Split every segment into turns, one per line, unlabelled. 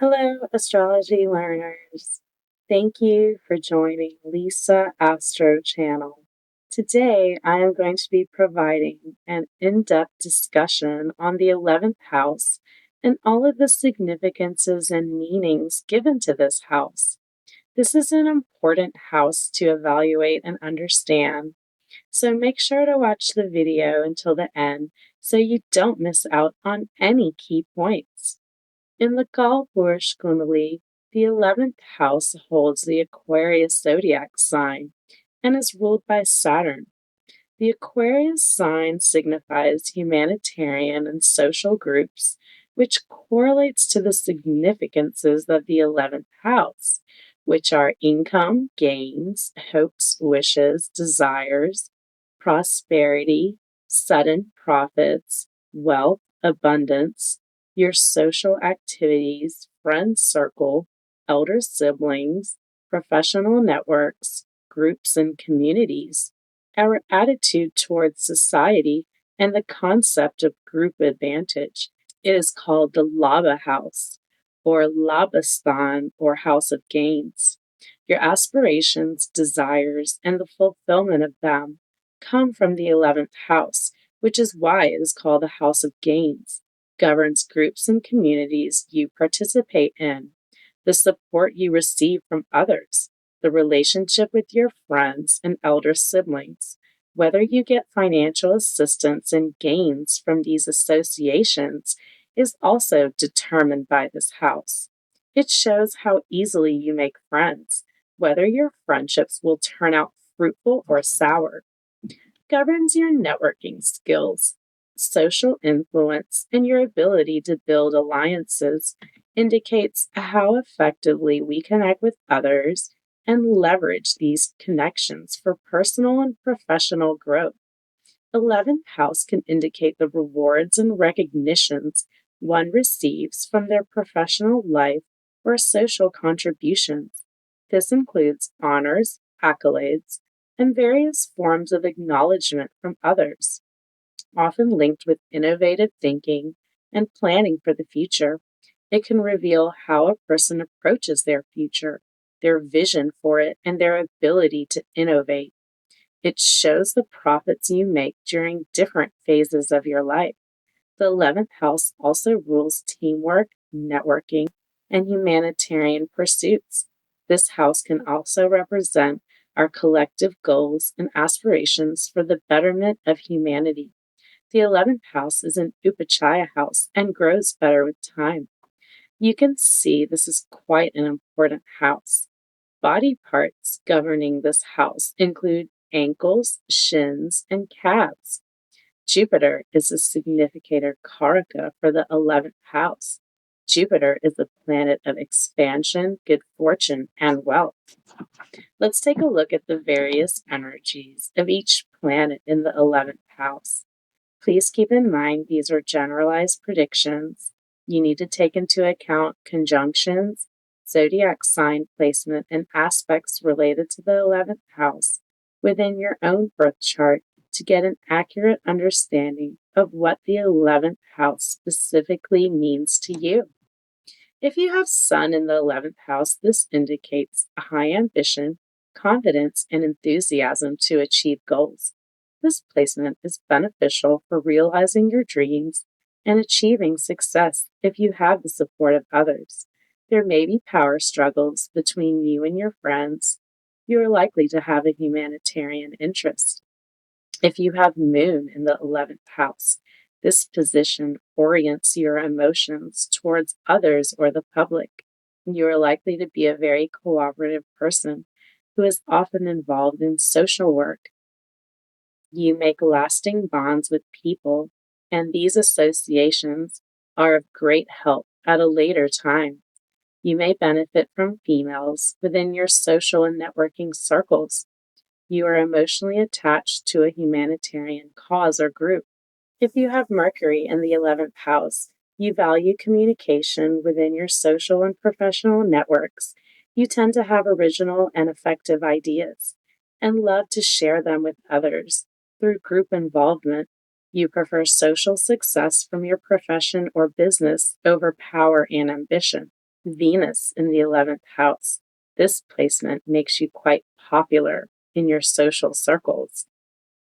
Hello, astrology learners. Thank you for joining Lisa Astro Channel. Today, I am going to be providing an in-depth discussion on the 11th house and all of the significances and meanings given to this house. This is an important house to evaluate and understand, so make sure to watch the video until the end so you don't miss out on any key points. In the Galpursh Kundali, the 11th house holds the Aquarius zodiac sign and is ruled by Saturn. The Aquarius sign signifies humanitarian and social groups, which correlates to the significances of the 11th house, which are income, gains, hopes, wishes, desires, prosperity, sudden profits, wealth, abundance, your social activities, friend circle, elder siblings, professional networks, groups, and communities, our attitude towards society, and the concept of group advantage. It is called the Labha house, or Labhastan, or house of gains. Your aspirations, desires, and the fulfillment of them come from the 11th house, which is why it is called the house of gains. Governs groups and communities you participate in, the support you receive from others, the relationship with your friends and elder siblings. Whether you get financial assistance and gains from these associations is also determined by this house. It shows how easily you make friends, whether your friendships will turn out fruitful or sour. Governs your networking skills, social influence, and your ability to build alliances. Indicates how effectively we connect with others and leverage these connections for personal and professional growth. 11th house can indicate the rewards and recognitions one receives from their professional life or social contributions. This includes honors, accolades, and various forms of acknowledgement from others, often linked with innovative thinking and planning for the future. It can reveal how a person approaches their future, their vision for it, and their ability to innovate. It shows the profits you make during different phases of your life. The 11th house also rules teamwork, networking, and humanitarian pursuits. This house can also represent our collective goals and aspirations for the betterment of humanity. The 11th house is an Upachaya house and grows better with time. You can see this is quite an important house. Body parts governing this house include ankles, shins, and calves. Jupiter is a significator karaka for the 11th house. Jupiter is the planet of expansion, good fortune, and wealth. Let's take a look at the various energies of each planet in the 11th house. Please keep in mind these are generalized predictions. You need to take into account conjunctions, zodiac sign placement, and aspects related to the 11th house within your own birth chart to get an accurate understanding of what the 11th house specifically means to you. If you have Sun in the 11th house, this indicates a high ambition, confidence, and enthusiasm to achieve goals. This placement is beneficial for realizing your dreams and achieving success if you have the support of others. There may be power struggles between you and your friends. You are likely to have a humanitarian interest. If you have Moon in the 11th house, this position orients your emotions towards others or the public. You are likely to be a very cooperative person who is often involved in social work. You make lasting bonds with people, and these associations are of great help at a later time. You may benefit from females within your social and networking circles. You are emotionally attached to a humanitarian cause or group. If you have Mercury in the 11th house, you value communication within your social and professional networks. You tend to have original and effective ideas and love to share them with others. Through group involvement, you prefer social success from your profession or business over power and ambition. Venus in the 11th house. This placement makes you quite popular in your social circles.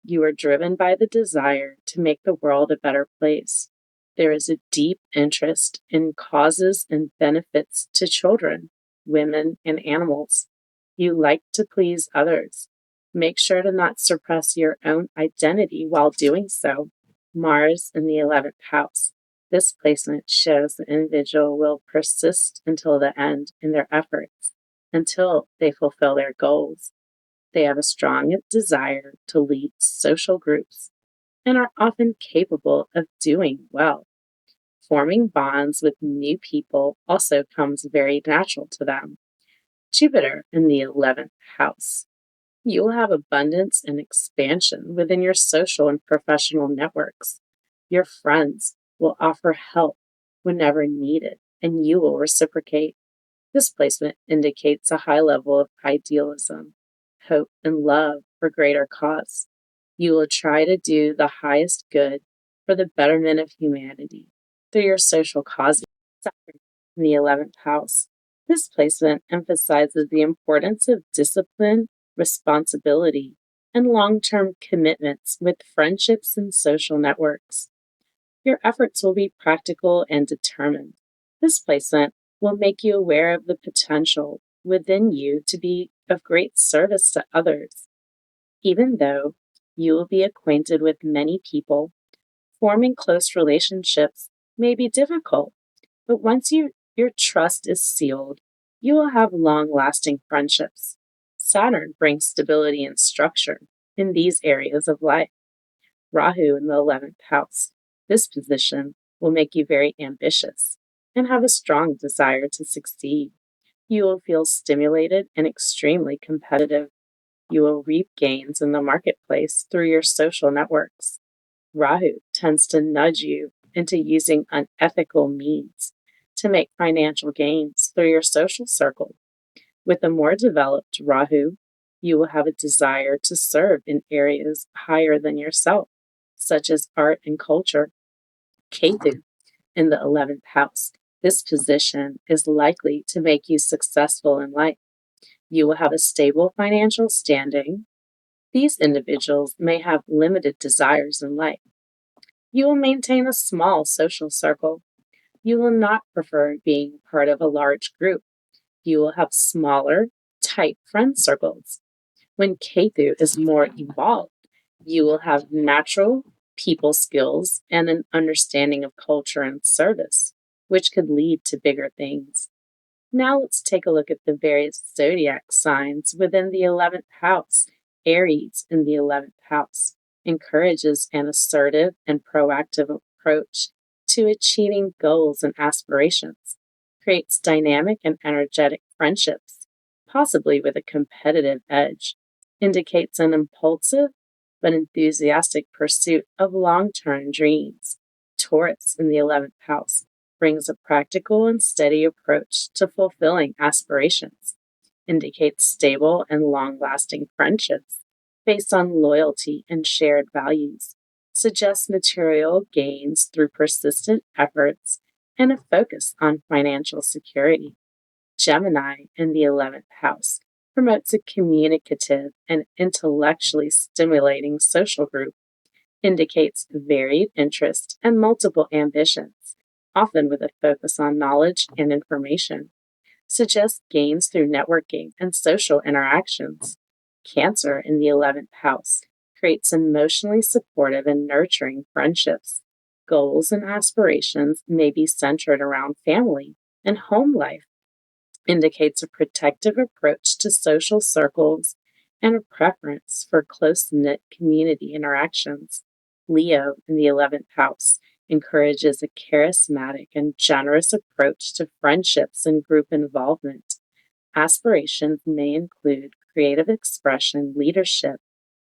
You are driven by the desire to make the world a better place. There is a deep interest in causes and benefits to children, women, and animals. You like to please others. Make sure to not suppress your own identity while doing so. Mars in the 11th house. This placement shows the individual will persist until the end in their efforts, until they fulfill their goals. They have a strong desire to lead social groups and are often capable of doing well. Forming bonds with new people also comes very natural to them. Jupiter in the 11th house. You will have abundance and expansion within your social and professional networks. Your friends will offer help whenever needed, and you will reciprocate. This placement indicates a high level of idealism, hope, and love for greater cause. You will try to do the highest good for the betterment of humanity through your social causes. Saturn in the 11th house. This placement emphasizes the importance of discipline, responsibility, and long-term commitments with friendships and social networks. Your efforts will be practical and determined. This placement will make you aware of the potential within you to be of great service to others. Even though you will be acquainted with many people, forming close relationships may be difficult, but once your trust is sealed, you will have long-lasting friendships. Saturn brings stability and structure in these areas of life. Rahu in the 11th house. This position will make you very ambitious and have a strong desire to succeed. You will feel stimulated and extremely competitive. You will reap gains in the marketplace through your social networks. Rahu tends to nudge you into using unethical means to make financial gains through your social circle. With a more developed Rahu, you will have a desire to serve in areas higher than yourself, such as art and culture. Ketu in the 11th house. This position is likely to make you successful in life. You will have a stable financial standing. These individuals may have limited desires in life. You will maintain a small social circle. You will not prefer being part of a large group. You will have smaller, tight friend circles. When Ketu is more evolved, you will have natural people skills and an understanding of culture and service, which could lead to bigger things. Now let's take a look at the various zodiac signs within the 11th house. Aries in the 11th house encourages an assertive and proactive approach to achieving goals and aspirations, creates dynamic and energetic friendships, possibly with a competitive edge, indicates an impulsive but enthusiastic pursuit of long-term dreams. Taurus in the 11th house brings a practical and steady approach to fulfilling aspirations, indicates stable and long-lasting friendships based on loyalty and shared values, suggests material gains through persistent efforts and a focus on financial security. Gemini in the 11th house promotes a communicative and intellectually stimulating social group, indicates varied interest and multiple ambitions, often with a focus on knowledge and information, suggests gains through networking and social interactions. Cancer in the 11th house creates emotionally supportive and nurturing friendships. Goals and aspirations may be centered around family and home life, indicates a protective approach to social circles and a preference for close-knit community interactions. Leo in the 11th house encourages a charismatic and generous approach to friendships and group involvement. Aspirations may include creative expression, leadership,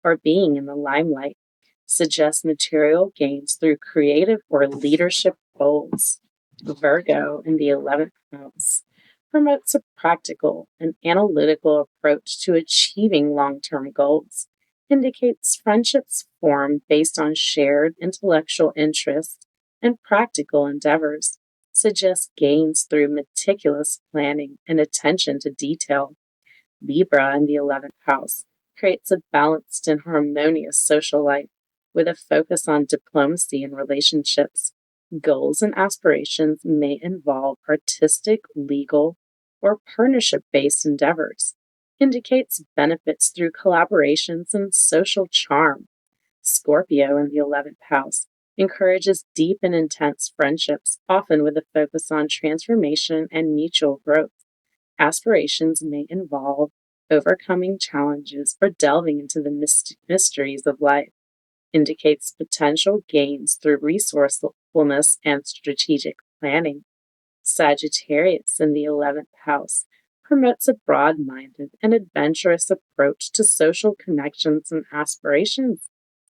or being in the limelight, suggest material gains through creative or leadership goals. Virgo in the 11th house promotes a practical and analytical approach to achieving long-term goals, indicates friendships formed based on shared intellectual interests and practical endeavors, suggests gains through meticulous planning and attention to detail. Libra in the 11th house creates a balanced and harmonious social life with a focus on diplomacy and relationships. Goals and aspirations may involve artistic, legal, or partnership based endeavors. Indicates benefits through collaborations and social charm. Scorpio in the 11th house encourages deep and intense friendships, often with a focus on transformation and mutual growth. Aspirations may involve overcoming challenges or delving into the mysteries of life. Indicates potential gains through resourcefulness and strategic planning. Sagittarius in the 11th house promotes a broad minded and adventurous approach to social connections and aspirations.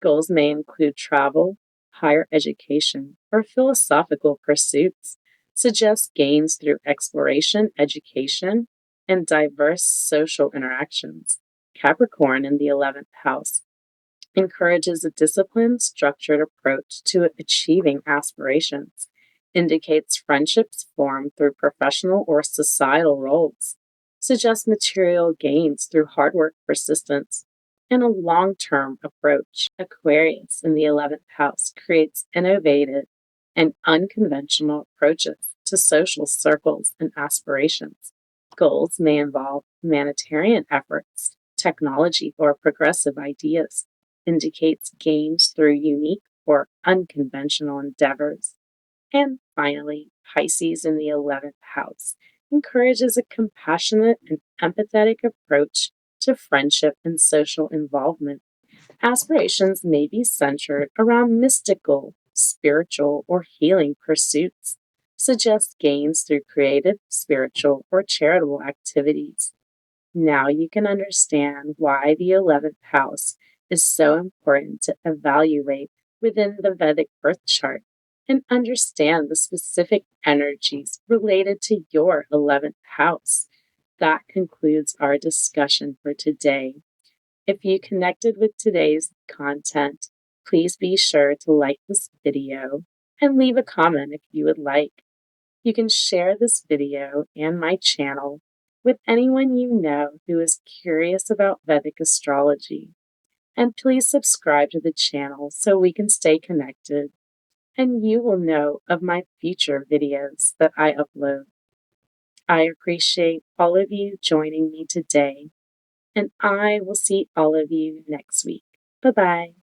Goals may include travel, higher education, or philosophical pursuits. Suggests gains through exploration, education, and diverse social interactions. Capricorn in the 11th house encourages a disciplined, structured approach to achieving aspirations. Indicates friendships formed through professional or societal roles. Suggests material gains through hard work, persistence, and a long-term approach. Aquarius in the 11th house creates innovative and unconventional approaches to social circles and aspirations. Goals may involve humanitarian efforts, technology, or progressive ideas. Indicates gains through unique or unconventional endeavors. And finally, Pisces in the 11th house encourages a compassionate and empathetic approach to friendship and social involvement. Aspirations may be centered around mystical, spiritual, or healing pursuits. Suggests gains through creative, spiritual, or charitable activities. Now you can understand why the 11th house is so important to evaluate within the Vedic birth chart and understand the specific energies related to your 11th house. That concludes our discussion for today. If you connected with today's content, please be sure to like this video and leave a comment if you would like. You can share this video and my channel with anyone you know who is curious about Vedic astrology. And please subscribe to the channel so we can stay connected and you will know of my future videos that I upload. I appreciate all of you joining me today, and I will see all of you next week. Bye-bye.